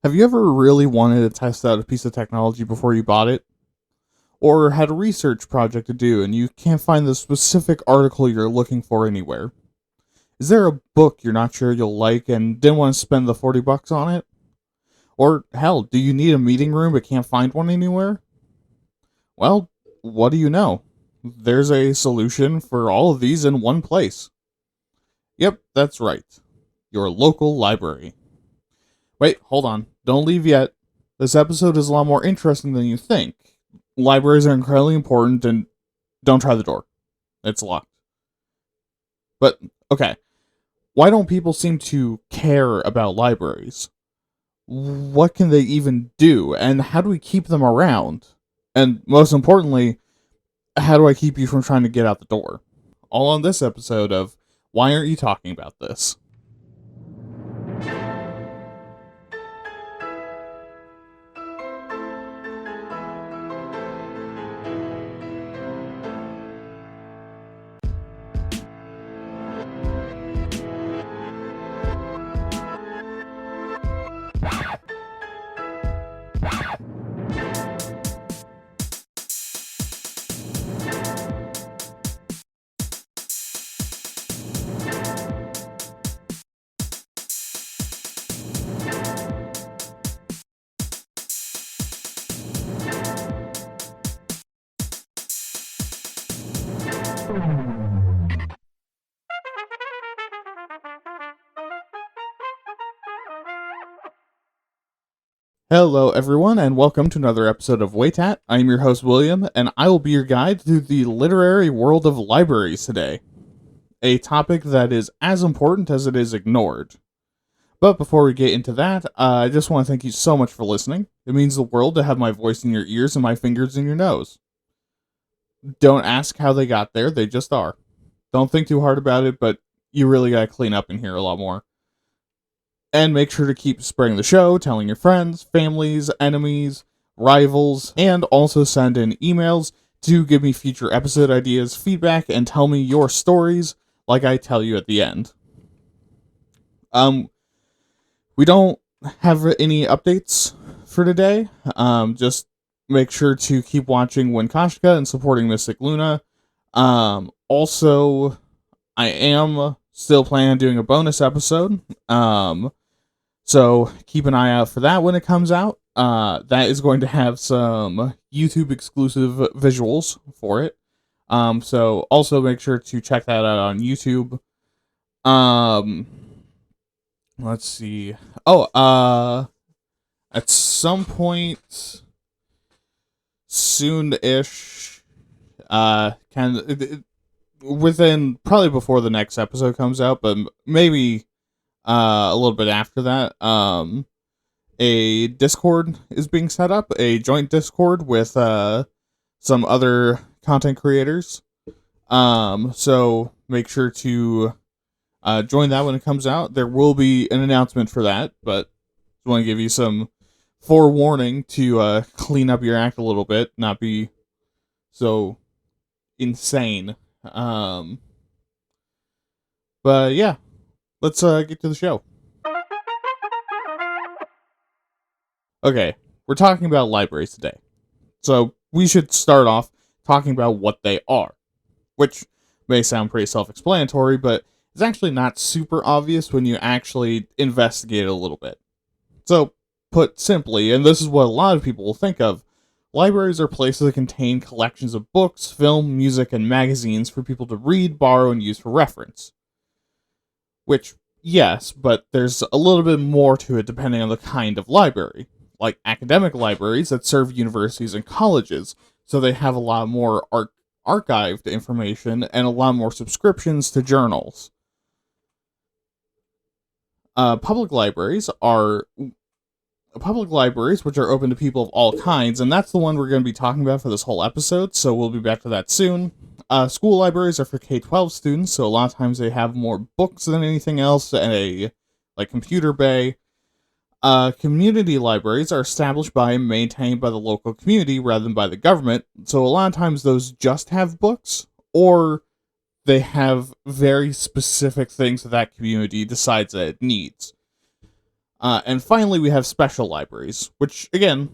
Have you ever really wanted to test out a piece of technology before you bought it? Or had a research project to do and you can't find the specific article you're looking for anywhere? Is there a book you're not sure you'll like and didn't want to spend the 40 bucks on it? Or hell, do you need a meeting room but can't find one anywhere? Well, what do you know? There's a solution for all of these in one place. Yep, that's right. Your local library. Wait, hold on. Don't leave yet. This episode is a lot more interesting than you think. Libraries are incredibly important, and don't try the door. It's locked. But, okay. Why don't people seem to care about libraries? What can they even do, and how do we keep them around? And most importantly, how do I keep you from trying to get out the door? All on this episode of Why Aren't You Talking About This? Hello, everyone, and welcome to another episode of Waitat. I am your host, William, and I will be your guide through the literary world of libraries today. A topic that is as important as it is ignored. But before we get into that, I just want to thank you so much for listening. It means the world to have my voice in your ears and my fingers in your nose. Don't ask how they got there, they just are. Don't think too hard about it, but you really gotta clean up in here a lot more. And make sure to keep spreading the show, telling your friends, families, enemies, rivals, and also send in emails to give me future episode ideas, feedback, and tell me your stories like I tell you at the end. We don't have any updates for today. Just make sure to keep watching Winkashka and supporting Mystic Luna. Also, I am still planning on doing a bonus episode. So keep an eye out for that when it comes out. That is going to have some YouTube exclusive visuals for it. So also make sure to check that out on YouTube. Let's see. At some point soon-ish, within probably before the next episode comes out, but maybe a little bit after that, a Discord is being set up, a joint Discord with some other content creators. So make sure to join that when it comes out. There will be an announcement for that, but I want to give you some forewarning to clean up your act a little bit, not be so insane. But yeah. Let's get to the show. Okay, we're talking about libraries today. So we should start off talking about what they are, which may sound pretty self-explanatory, but it's actually not super obvious when you actually investigate it a little bit. So, put simply, and this is what a lot of people will think of, libraries are places that contain collections of books, film, music, and magazines for people to read, borrow, and use for reference. Which, yes, but there's a little bit more to it depending on the kind of library. Like academic libraries that serve universities and colleges, so they have a lot more archived information and a lot more subscriptions to journals. Public libraries, which are open to people of all kinds, and that's the one we're going to be talking about for this whole episode, so we'll be back to that soon. School libraries are for K-12 students, so a lot of times they have more books than anything else, and a computer bay. Community libraries are established by and maintained by the local community rather than by the government, so a lot of times those just have books, or they have very specific things that community decides that it needs. And finally, we have special libraries, which, again,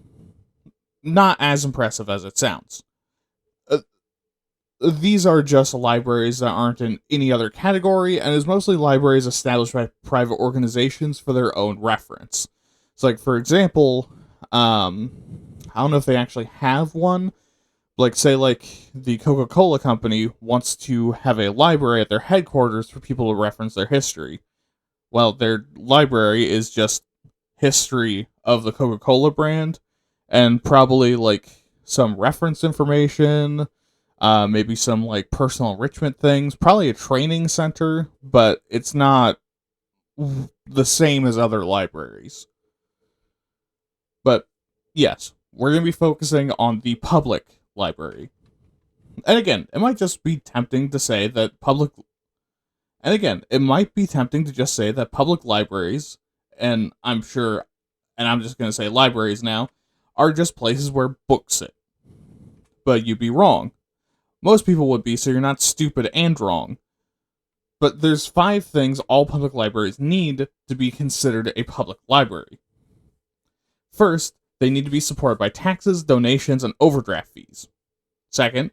not as impressive as it sounds. These are just libraries that aren't in any other category, and is mostly libraries established by private organizations for their own reference. So, like, for example, I don't know if they actually have one. Like, say, like, the Coca-Cola company wants to have a library at their headquarters for people to reference their history. Well, their library is just history of the Coca-Cola brand, and probably, like, some reference information, maybe some, like, personal enrichment things, probably a training center, but it's not the same as other libraries. But, yes, we're going to be focusing on the public library. And again, it might just be tempting to say that public... And again, it might be tempting to just say that public libraries, and I'm sure, and I'm just going to say libraries now, are just places where books sit. But you'd be wrong. Most people would be, so you're not stupid and wrong. But there's 5 things all public libraries need to be considered a public library. First, they need to be supported by taxes, donations, and overdraft fees. Second,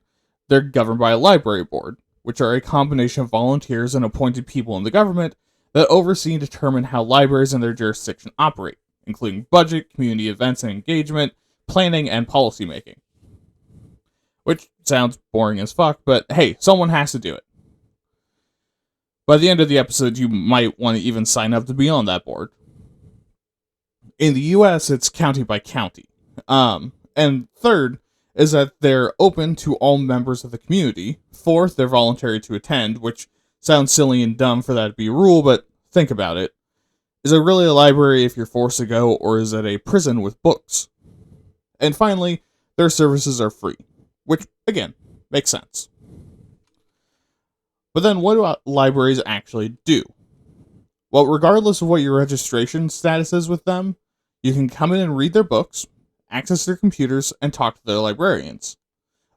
they're governed by a library board, which are a combination of volunteers and appointed people in the government that oversee and determine how libraries in their jurisdiction operate, including budget, community events and engagement, planning, and policymaking. Which sounds boring as fuck, but hey, someone has to do it. By the end of the episode, you might want to even sign up to be on that board. In the US, it's county by county. And third is that they're open to all members of the community. Fourth, they're voluntary to attend, which sounds silly and dumb for that to be a rule, but think about it. Is it really a library if you're forced to go, or is it a prison with books? And finally, their services are free, which, again, makes sense. But then what do libraries actually do? Well, regardless of what your registration status is with them, you can come in and read their books, access their computers, and talk to their librarians.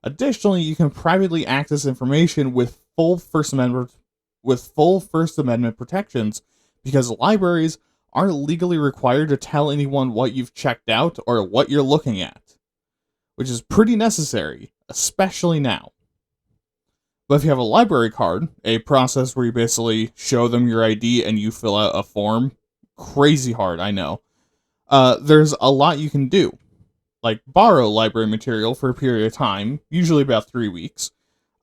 Additionally, you can privately access information with full First Amendment protections, because libraries aren't legally required to tell anyone what you've checked out or what you're looking at, which is pretty necessary, especially now. But if you have a library card, a process where you basically show them your ID and you fill out a form, crazy hard, I know, there's a lot you can do. Like borrow library material for a period of time, usually about 3 weeks.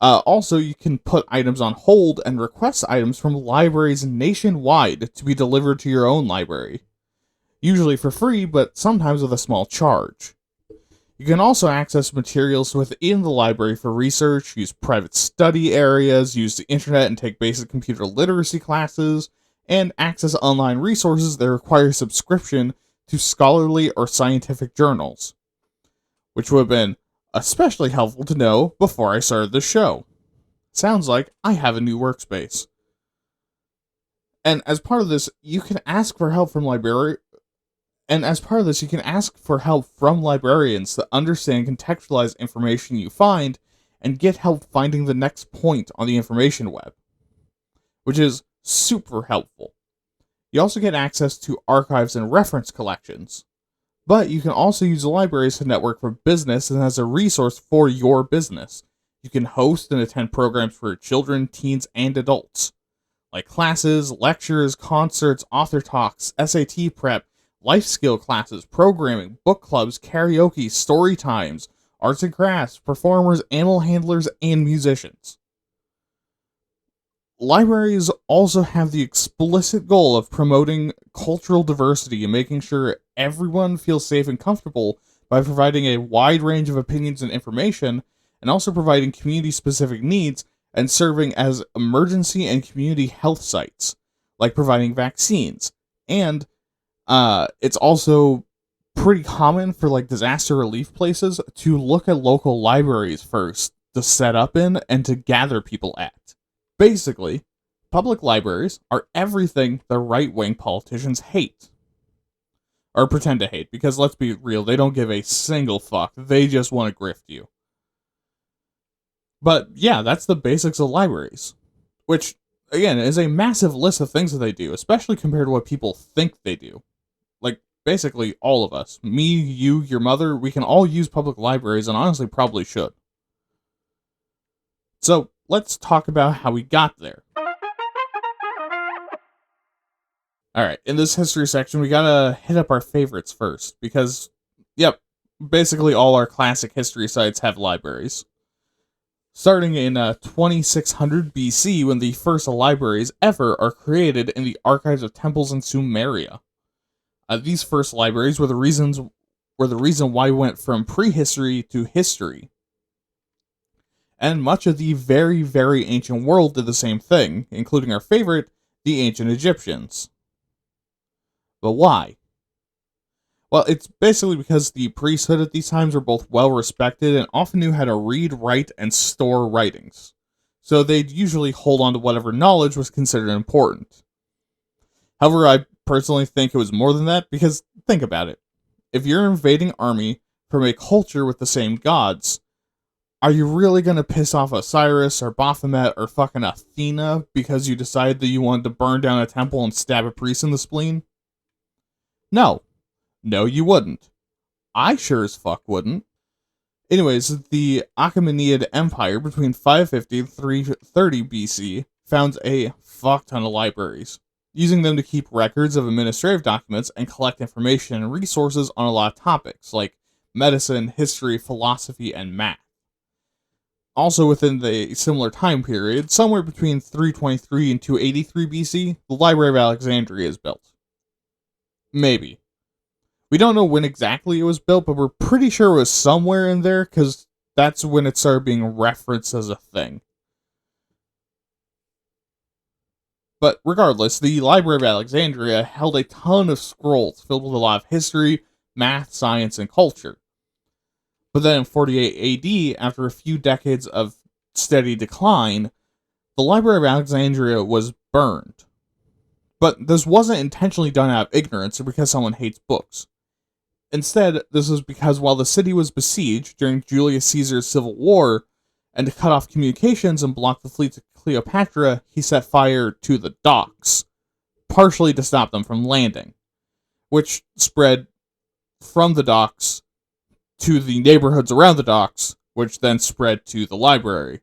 Also, you can put items on hold and request items from libraries nationwide to be delivered to your own library. Usually for free, but sometimes with a small charge. You can also access materials within the library for research, use private study areas, use the internet and take basic computer literacy classes, and access online resources that require subscription to scholarly or scientific journals, which would have been especially helpful to know before I started the show. Sounds like I have a new workspace. And as part of this, you can ask for help from librarians to understand and contextualize information you find and get help finding the next point on the information web, which is super helpful. You also get access to archives and reference collections, but you can also use the libraries to network for business and as a resource for your business. You can host and attend programs for children, teens, and adults, like classes, lectures, concerts, author talks, SAT prep, life skill classes, programming, book clubs, karaoke, story times, arts and crafts, performers, animal handlers, and musicians. Libraries also have the explicit goal of promoting cultural diversity and making sure everyone feels safe and comfortable by providing a wide range of opinions and information, and also providing community-specific needs and serving as emergency and community health sites, like providing vaccines. And it's also pretty common for like disaster relief places to look at local libraries first to set up in and to gather people at. Basically, public libraries are everything the right-wing politicians hate. Or pretend to hate, because let's be real, they don't give a single fuck. They just want to grift you. But yeah, that's the basics of libraries. Which, again, is a massive list of things that they do, especially compared to what people think they do. basically all of us, me, you, your mother, we can all use public libraries and honestly probably should. So let's talk about how we got there. Alright, in this history section, we gotta hit up our favorites first, because, yep, basically all our classic history sites have libraries. Starting in 2600 BC, when the first libraries ever are created in the archives of temples in Sumeria. These first libraries were the reason why we went from prehistory to history. And much of the very, very ancient world did the same thing, including our favorite, the ancient Egyptians. But why? Well, it's basically because the priesthood at these times were both well respected and often knew how to read, write, and store writings. So they'd usually hold on to whatever knowledge was considered important. However, I personally think it was more than that, because think about it. If you're an invading army from a culture with the same gods, are you really going to piss off Osiris or Baphomet or fucking Athena because you decided that you wanted to burn down a temple and stab a priest in the spleen? No. No, you wouldn't. I sure as fuck wouldn't. Anyways, the Achaemenid Empire between 550 and 330 BC found a fuck ton of libraries, using them to keep records of administrative documents and collect information and resources on a lot of topics, like medicine, history, philosophy, and math. Also within the similar time period, somewhere between 323 and 283 BC, the Library of Alexandria is built. Maybe. We don't know when exactly it was built, but we're pretty sure it was somewhere in there, because that's when it started being referenced as a thing. But regardless, the Library of Alexandria held a ton of scrolls filled with a lot of history, math, science, and culture. But then in 48 AD, after a few decades of steady decline, the Library of Alexandria was burned. But this wasn't intentionally done out of ignorance or because someone hates books. Instead, this was because while the city was besieged during Julius Caesar's civil war, and to cut off communications and block the fleets of Cleopatra, he set fire to the docks, partially to stop them from landing, which spread from the docks to the neighborhoods around the docks, which then spread to the library.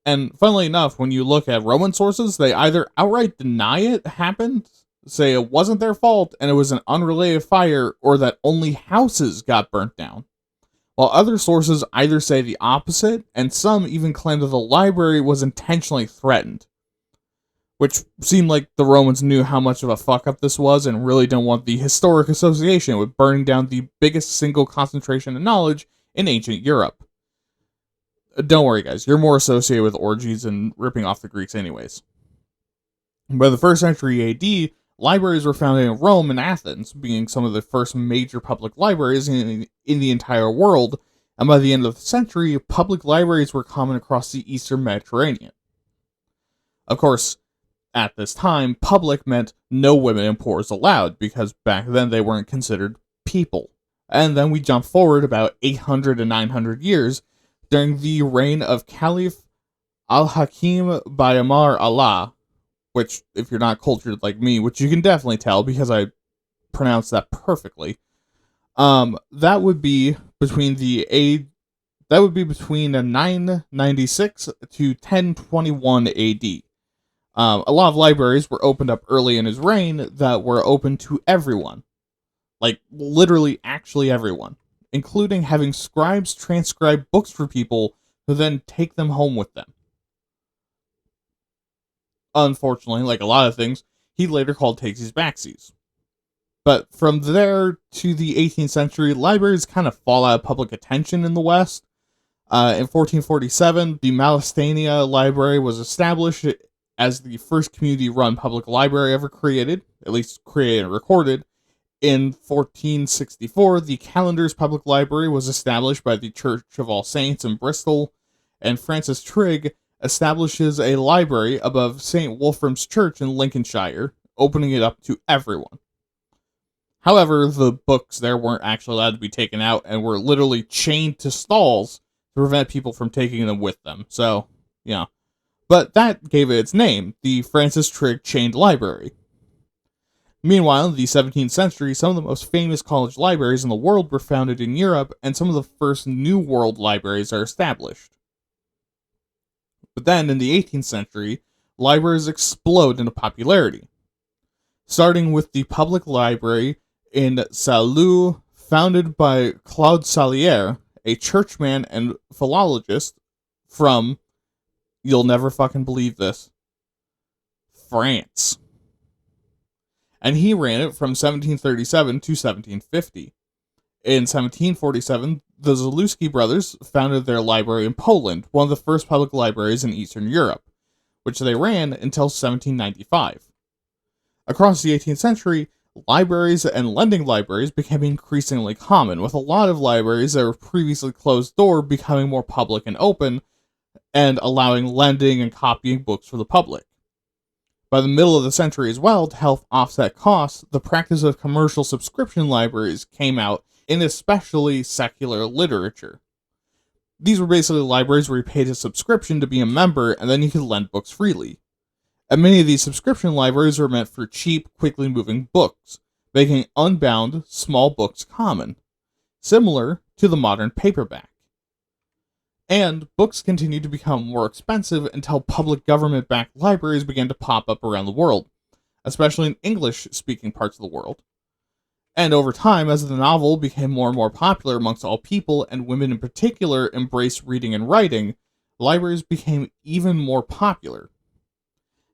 And funnily enough, when you look at Roman sources, they either outright deny it happened, say it wasn't their fault and it was an unrelated fire, or that only houses got burnt down. While other sources either say the opposite, and some even claim that the library was intentionally threatened. Which seemed like the Romans knew how much of a fuck-up this was and really didn't want the historic association with burning down the biggest single concentration of knowledge in ancient Europe. Don't worry, guys, you're more associated with orgies and ripping off the Greeks anyways. By the 1st century AD, libraries were founded in Rome and Athens, being some of the first major public libraries in the entire world, and by the end of the century, public libraries were common across the eastern Mediterranean. Of course, at this time, public meant no women and poors allowed, because back then they weren't considered people. And then we jump forward about 800 to 900 years, during the reign of Caliph Al-Hakim Bayamar Allah, which, if you're not cultured like me, which you can definitely tell because I pronounced that perfectly, that would be between 996 to 1021 AD. A lot of libraries were opened up early in his reign that were open to everyone. Like, literally, actually everyone. Including having scribes transcribe books for people who then take them home with them. Unfortunately, like a lot of things, he later called takesies backsies. But from there to the 18th century, libraries kind of fall out of public attention in the West. In 1447, the Malastania Library was established as the first community-run public library ever created, at least created and recorded. In 1464, the Calendars Public Library was established by the Church of All Saints in Bristol, and Francis Trigg establishes a library above St. Wolfram's Church in Lincolnshire, opening it up to everyone. However, the books there weren't actually allowed to be taken out and were literally chained to stalls to prevent people from taking them with them. So, yeah. But that gave it its name, the Francis Trigg Chained Library. Meanwhile, in the 17th century, some of the most famous college libraries in the world were founded in Europe, and some of the first New World libraries are established. But then, in the 18th century, libraries explode into popularity, starting with the public library in Saint-Lô, founded by Claude Salier, a churchman and philologist from, you'll never fucking believe this, France. And he ran it from 1737 to 1750. In 1747, the Zalewski brothers founded their library in Poland, one of the first public libraries in Eastern Europe, which they ran until 1795. Across the 18th century, libraries and lending libraries became increasingly common, with a lot of libraries that were previously closed door becoming more public and open, and allowing lending and copying books for the public. By the middle of the century as well, to help offset costs, the practice of commercial subscription libraries came out in especially secular literature. These were basically libraries where you paid a subscription to be a member, and then you could lend books freely. And many of these subscription libraries were meant for cheap, quickly moving books, making unbound, small books common, similar to the modern paperback. And books continued to become more expensive until public government-backed libraries began to pop up around the world, especially in English-speaking parts of the world. And over time, as the novel became more and more popular amongst all people, and women in particular embraced reading and writing, libraries became even more popular.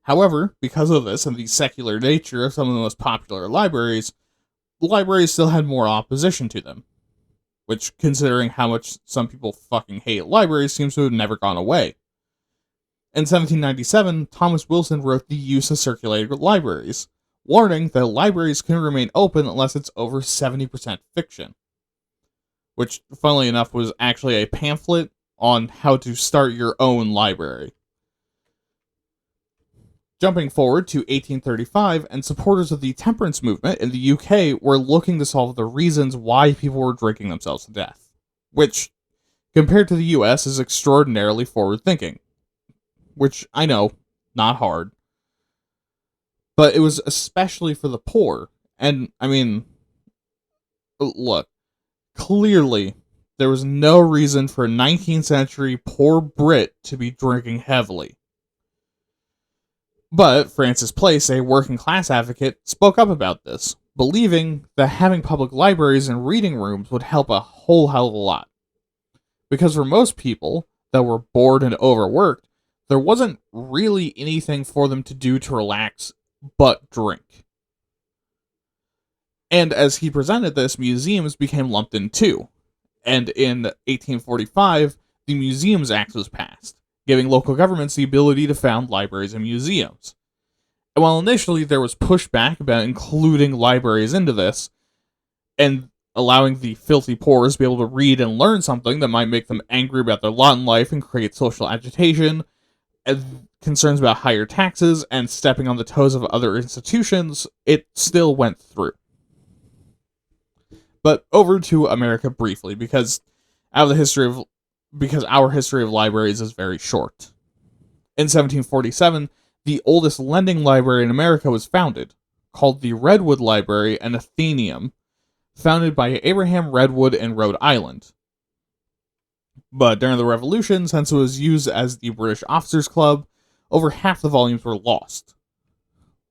However, because of this and the secular nature of some of the most popular libraries still had more opposition to them. Which, considering how much some people fucking hate libraries, seems to have never gone away. In 1797, Thomas Wilson wrote The Use of Circulating Libraries, warning that libraries can remain open unless it's over 70% fiction. Which, funnily enough, was actually a pamphlet on how to start your own library. Jumping forward to 1835, and supporters of the temperance movement in the UK were looking to solve the reasons why people were drinking themselves to death, which, compared to the US, is extraordinarily forward-thinking. Which, I know, not hard. But it was especially for the poor, and, I mean, look, clearly, there was no reason for a 19th century poor Brit to be drinking heavily. But Francis Place, a working class advocate, spoke up about this, believing that having public libraries and reading rooms would help a whole hell of a lot. Because for most people that were bored and overworked, there wasn't really anything for them to do to relax but drink. And as he presented this, museums became lumped in too. And in 1845, the Museums Act was passed, giving local governments the ability to found libraries and museums. And while initially there was pushback about including libraries into this, and allowing the filthy poor to be able to read and learn something that might make them angry about their lot in life and create social agitation, and concerns about higher taxes and stepping on the toes of other institutions, it still went through. But over to America briefly, because our history of libraries is very short. In 1747, the oldest lending library in America was founded, called the Redwood Library and Athenaeum, founded by Abraham Redwood in Rhode Island. But during the Revolution, since it was used as the British Officers' Club, over half the volumes were lost.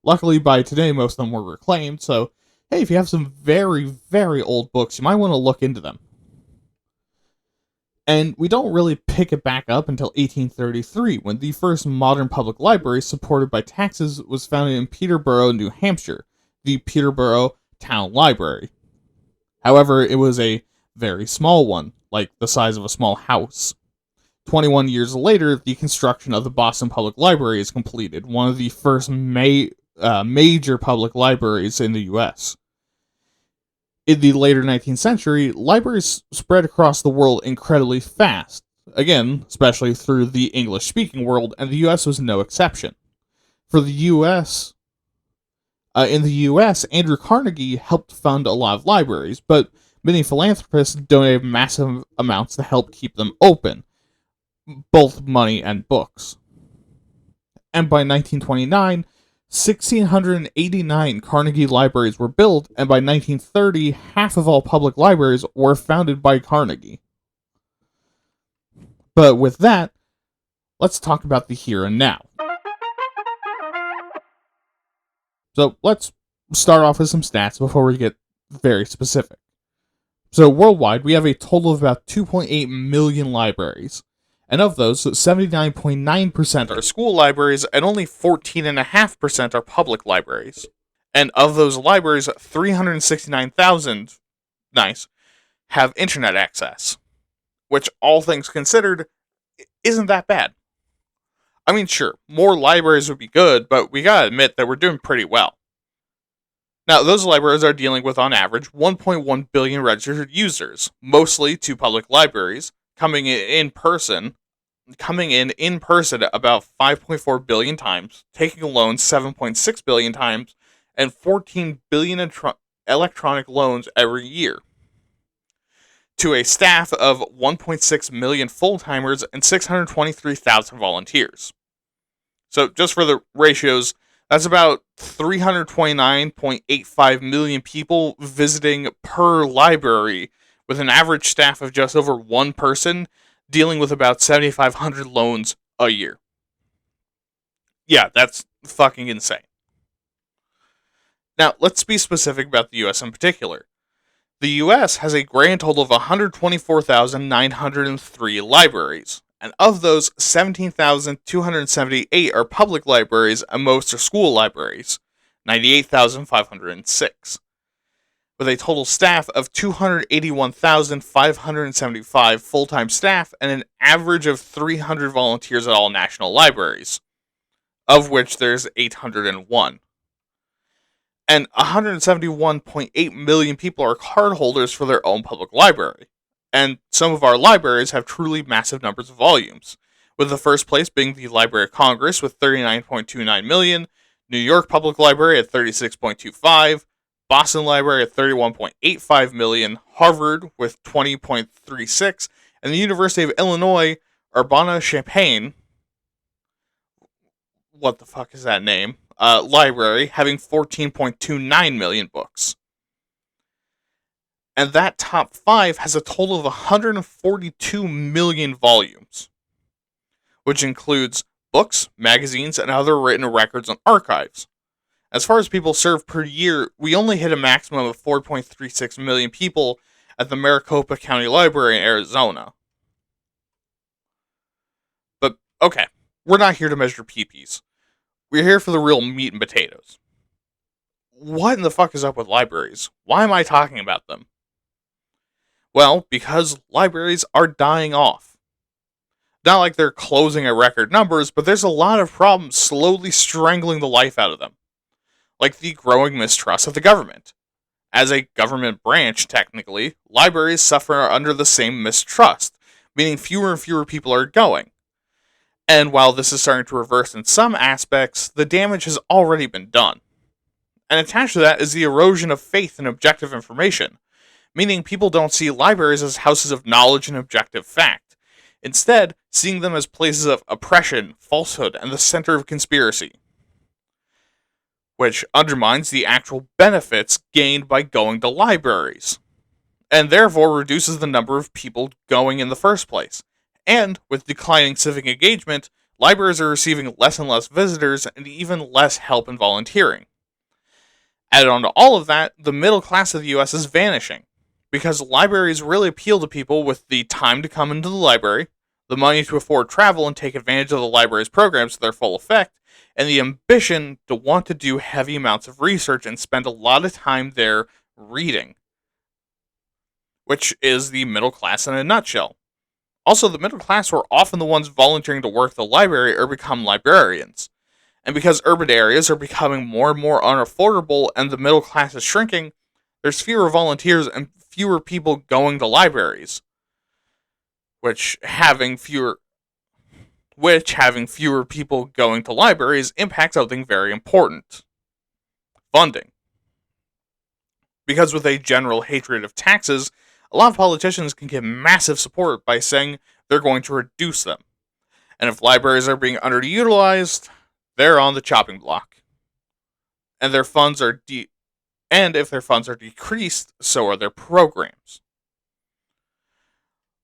Luckily, by today, most of them were reclaimed, so hey, if you have some very, very old books, you might want to look into them. And we don't really pick it back up until 1833, when the first modern public library supported by taxes was founded in Peterborough, New Hampshire, the Peterborough Town Library. However, it was a very small one, like the size of a small house. 21 years later, the construction of the Boston Public Library is completed, one of the first major public libraries in the U.S. In the later 19th century, libraries spread across the world incredibly fast, again, especially through the English-speaking world, and the U.S. was no exception. For the U.S., in the U.S., Andrew Carnegie helped fund a lot of libraries, but many philanthropists donated massive amounts to help keep them open, both money and books. And by 1929, 1,689 Carnegie libraries were built, and by 1930, half of all public libraries were founded by Carnegie. But with that, let's talk about the here and now. So let's start off with some stats before we get very specific. So worldwide, we have a total of about 2.8 million libraries. And of those, 79.9% are school libraries and only 14.5% are public libraries. And of those libraries, 369,000, nice, have internet access. Which, all things considered, isn't that bad. I mean, sure, more libraries would be good, but we gotta admit that we're doing pretty well. Now, those libraries are dealing with, on average, 1.1 billion registered users, mostly to public libraries, coming in person about 5.4 billion times, taking loans 7.6 billion times, and 14 billion electronic loans every year, to a staff of 1.6 million full-timers and 623,000 volunteers. So, just for the ratios, that's about 329.85 million people visiting per library, with an average staff of just over one person, dealing with about 7,500 loans a year. Yeah, that's fucking insane. Now, let's be specific about the US in particular. The US has a grand total of 124,903 libraries, and of those, 17,278 are public libraries and most are school libraries, 98,506. With a total staff of 281,575 full-time staff and an average of 300 volunteers at all national libraries, of which there's 801. And 171.8 million people are cardholders for their own public library. And some of our libraries have truly massive numbers of volumes, with the first place being the Library of Congress with 39.29 million, New York Public Library at 36.25, Boston Library at 31.85 million, Harvard with 20.36, and the University of Illinois Urbana-Champaign, what the fuck is that name? Library, having 14.29 million books. And that top 5 has a total of 142 million volumes, which includes books, magazines, and other written records and archives. As far as people served per year, we only hit a maximum of 4.36 million people at the Maricopa County Library in Arizona. But, okay, we're not here to measure peepees. We're here for the real meat and potatoes. What in the fuck is up with libraries? Why am I talking about them? Well, because libraries are dying off. Not like they're closing at record numbers, but there's a lot of problems slowly strangling the life out of them. Like the growing mistrust of the government. As a government branch, technically, libraries suffer under the same mistrust, meaning fewer and fewer people are going. And while this is starting to reverse in some aspects, the damage has already been done. And attached to that is the erosion of faith in objective information, meaning people don't see libraries as houses of knowledge and objective fact, instead seeing them as places of oppression, falsehood, and the center of conspiracy, which undermines the actual benefits gained by going to libraries, and therefore reduces the number of people going in the first place. And with declining civic engagement, libraries are receiving less and less visitors and even less help in volunteering. Added on to all of that, the middle class of the US is vanishing, because libraries really appeal to people with the time to come into the library, the money to afford travel and take advantage of the library's programs to their full effect, and the ambition to want to do heavy amounts of research and spend a lot of time there reading, which is the middle class in a nutshell. Also, the middle class were often the ones volunteering to work at the library or become librarians. And because urban areas are becoming more and more unaffordable and the middle class is shrinking, there's fewer volunteers and fewer people going to libraries. Which having fewer people going to libraries impacts something very important. Funding. Because with a general hatred of taxes, a lot of politicians can get massive support by saying they're going to reduce them. And if libraries are being underutilized, they're on the chopping block. and their funds are and if their funds are decreased, so are their programs.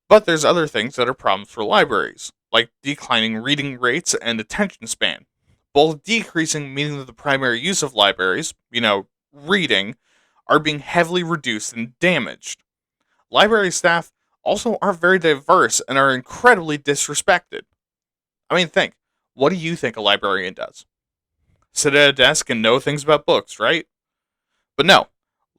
But there's other things that are problems for libraries, like declining reading rates and attention span, both decreasing, meaning that the primary use of libraries, reading, are being heavily reduced and damaged. Library staff also aren't very diverse and are incredibly disrespected. I mean, think. What do you think a librarian does? Sit at a desk and know things about books, right? But no.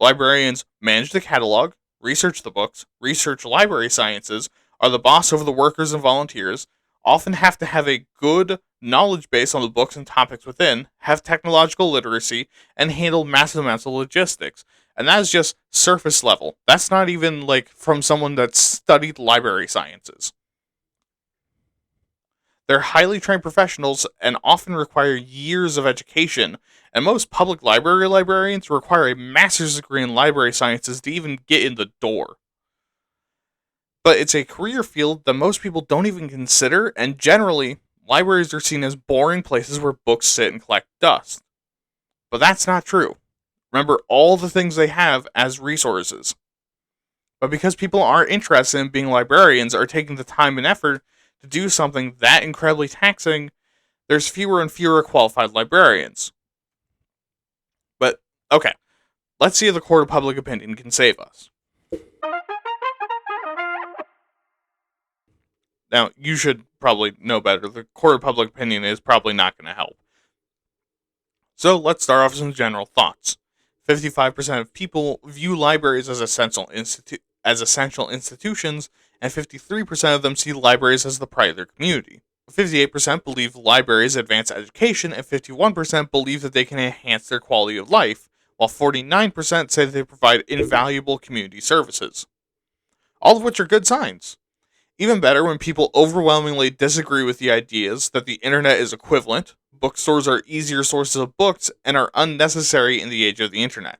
Librarians manage the catalog, research the books, research library sciences, are the boss over the workers and volunteers, often have to have a good knowledge base on the books and topics within, have technological literacy, and handle massive amounts of logistics. And that is just surface level. That's not even from someone that studied library sciences. They're highly trained professionals and often require years of education, and most public library librarians require a master's degree in library sciences to even get in the door. But it's a career field that most people don't even consider, and generally, libraries are seen as boring places where books sit and collect dust. But that's not true. Remember all the things they have as resources. But because people aren't interested in being librarians or taking the time and effort to do something that incredibly taxing, there's fewer and fewer qualified librarians. But, okay, let's see if the court of public opinion can save us. Now, you should probably know better. The court of public opinion is probably not going to help. So, let's start off with some general thoughts. 55% of people view libraries as essential institutions, and 53% of them see libraries as the pride of their community. 58% believe libraries advance education, and 51% believe that they can enhance their quality of life, while 49% say that they provide invaluable community services. All of which are good signs. Even better when people overwhelmingly disagree with the ideas that the internet is equivalent, bookstores are easier sources of books, and are unnecessary in the age of the internet.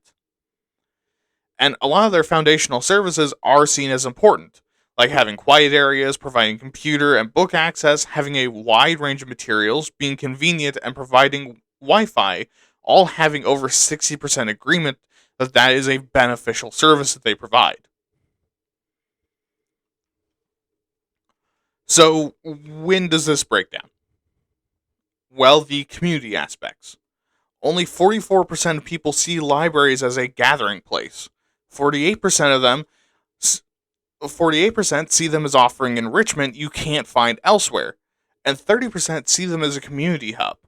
And a lot of their foundational services are seen as important, like having quiet areas, providing computer and book access, having a wide range of materials, being convenient, and providing Wi-Fi, all having over 60% agreement that that is a beneficial service that they provide. So, when does this break down? Well, the community aspects. Only 44% of people see libraries as a gathering place. 48% of them 48% see them as offering enrichment you can't find elsewhere, and 30% see them as a community hub.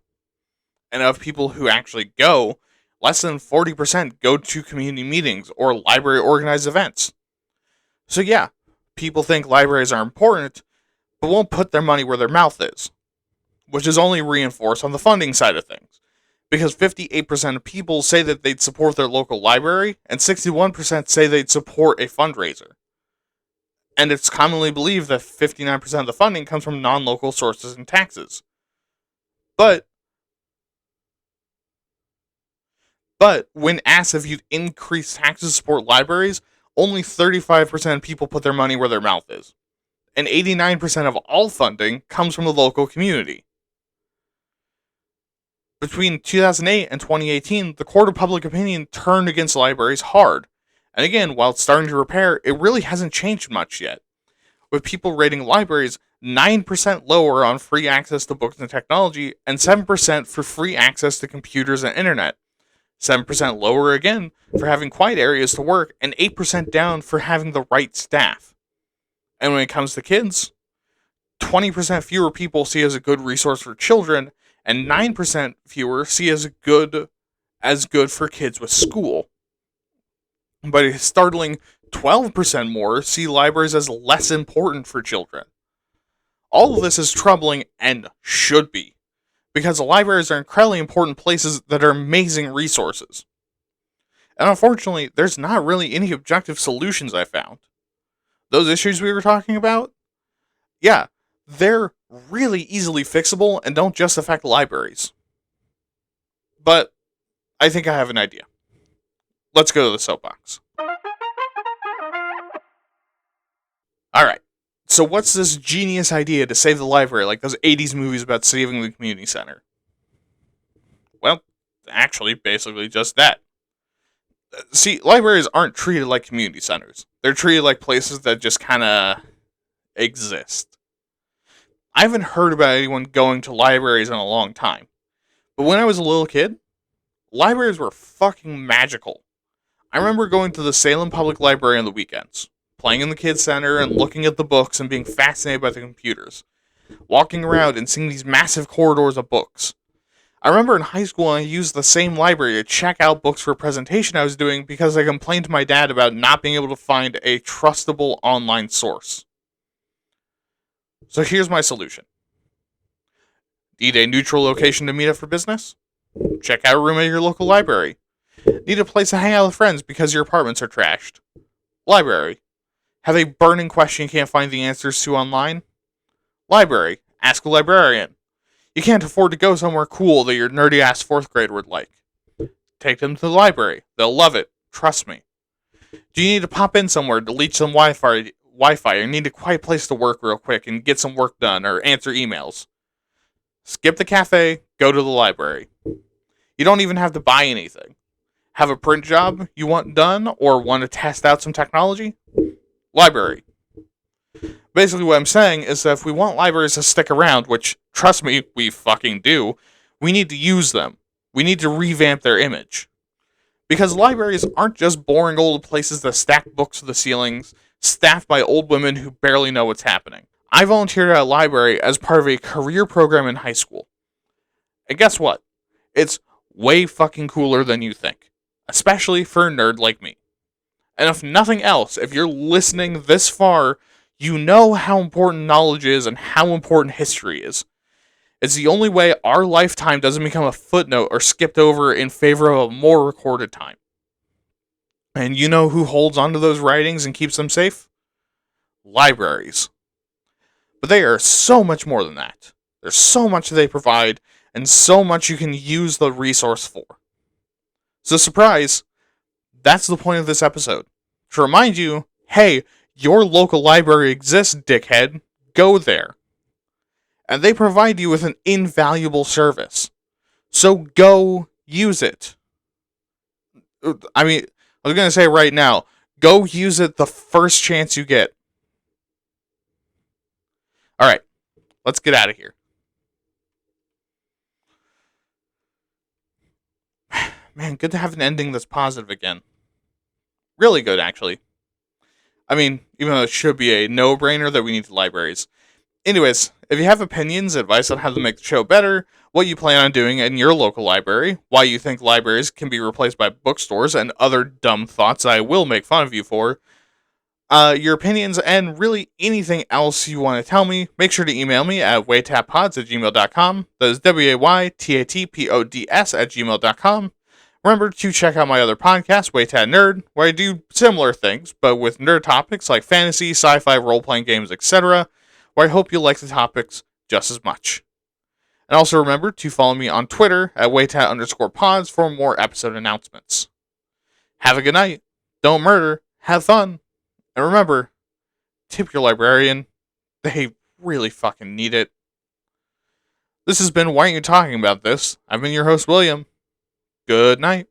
And of people who actually go, less than 40% go to community meetings or library organized events. So yeah, people think libraries are important, but won't put their money where their mouth is, which is only reinforced on the funding side of things, because 58% of people say that they'd support their local library, and 61% say they'd support a fundraiser. And it's commonly believed that 59% of the funding comes from non-local sources and taxes. But when asked if you'd increase taxes to support libraries, only 35% of people put their money where their mouth is. And 89% of all funding comes from the local community. Between 2008 and 2018, the court of public opinion turned against libraries hard. And again, while it's starting to repair, it really hasn't changed much yet, with people rating libraries 9% lower on free access to books and technology, and 7% for free access to computers and internet. 7% lower again for having quiet areas to work, and 8% down for having the right staff. And when it comes to kids, 20% fewer people see as a good resource for children, and 9% fewer see as good for kids with school. But a startling 12% more see libraries as less important for children. All of this is troubling and should be, because libraries are incredibly important places that are amazing resources. And unfortunately, there's not really any objective solutions I found. Those issues we were talking about? Yeah, they're really easily fixable and don't just affect libraries. But I think I have an idea. Let's go to the soapbox. Alright, so what's this genius idea to save the library, like those 80s movies about saving the community center? Well, actually basically just that. See, libraries aren't treated like community centers. They're treated like places that just kind of exist. I haven't heard about anyone going to libraries in a long time. But when I was a little kid, libraries were fucking magical. I remember going to the Salem Public Library on the weekends, playing in the kids' center and looking at the books and being fascinated by the computers, walking around and seeing these massive corridors of books. I remember in high school I used the same library to check out books for a presentation I was doing because I complained to my dad about not being able to find a trustable online source. So here's my solution. Need a neutral location to meet up for business? Check out a room at your local library. Need a place to hang out with friends because your apartments are trashed? Library. Have a burning question you can't find the answers to online? Library. Ask a librarian. You can't afford to go somewhere cool that your nerdy-ass 4th grader would like. Take them to the library. They'll love it. Trust me. Do you need to pop in somewhere to leech some Wi-Fi or need a quiet place to work real quick and get some work done or answer emails? Skip the cafe, go to the library. You don't even have to buy anything. Have a print job you want done or want to test out some technology? Library. Basically what I'm saying is that if we want libraries to stick around, which, trust me, we fucking do, we need to use them. We need to revamp their image. Because libraries aren't just boring old places that stack books to the ceilings, staffed by old women who barely know what's happening. I volunteered at a library as part of a career program in high school. And guess what? It's way fucking cooler than you think. Especially for a nerd like me. And if nothing else, if you're listening this far, you know how important knowledge is and how important history is. It's the only way our lifetime doesn't become a footnote or skipped over in favor of a more recorded time. And you know who holds onto those writings and keeps them safe? Libraries. But they are so much more than that. There's so much they provide, and so much you can use the resource for. So surprise, that's the point of this episode. To remind you, hey, your local library exists, dickhead. Go there. And they provide you with an invaluable service. So go use it. I mean, I was going to say right now, go use it the first chance you get. Alright, let's get out of here. Man, good to have an ending that's positive again. Really good, actually. I mean, even though it should be a no-brainer that we need libraries. Anyways, if you have opinions, advice on how to make the show better, what you plan on doing in your local library, why you think libraries can be replaced by bookstores, and other dumb thoughts I will make fun of you for, your opinions, and really anything else you want to tell me, make sure to email me at waytatpods@gmail.com. That is waytatpods@gmail.com. Remember to check out my other podcast, Waytat Nerd, where I do similar things, but with nerd topics like fantasy, sci-fi, role-playing games, etc., where I hope you'll like the topics just as much. And also remember to follow me on Twitter at waytat_pods for more episode announcements. Have a good night. Don't murder. Have fun. And remember, tip your librarian. They really fucking need it. This has been Why Aren't You Talking About This? I've been your host, William. Good night.